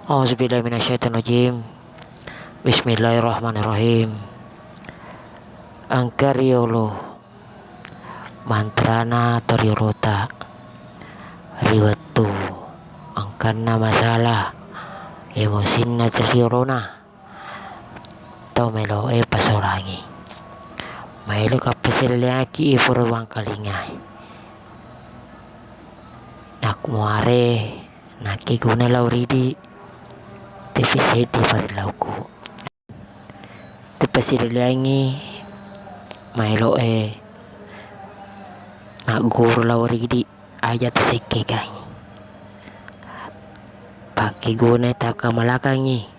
Auzubillahiminasyaitonirrajim. Bismillahirrahmanirrahim. Angkariolo mantrana teriolota riwatu angkarna masalah emosinna teriolona tomelo pasorangi mailo kapeseleaki ifurwang kalingai nak muare naki guna lauridi tefisedi parilauku tepesiliangi mailo nak guru lauridi aja teseke kangi pakai guna tak kamalakangi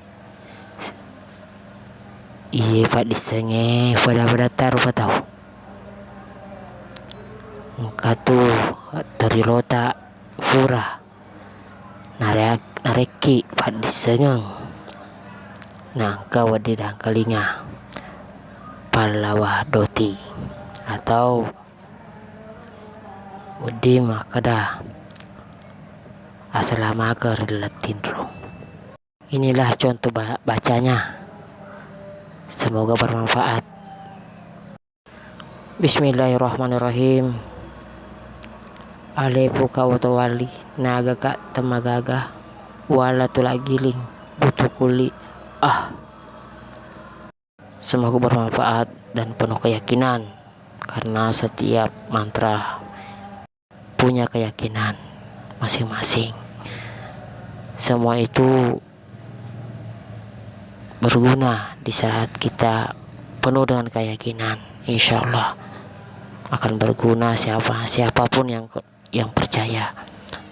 iye pak disenge pada taruh patau katu terilota fura nareki pak disengeng nangka wadi dan kalinga palawa doti atau wadi makada asalama relatinro. Inilah contoh bacanya, semoga bermanfaat. Bismillahirrahmanirrahim. Alepu kawatawali naga kak temagaga wala tulagiling butukuli Semoga bermanfaat dan penuh keyakinan, karena setiap mantra punya keyakinan masing-masing. Semua itu berguna di saat kita penuh dengan keyakinan. Insya Allah akan berguna siapapun yang percaya.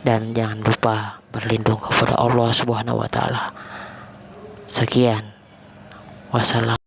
Dan jangan lupa berlindung kepada Allah Subhanahu wa Ta'ala. Sekian, wassalam.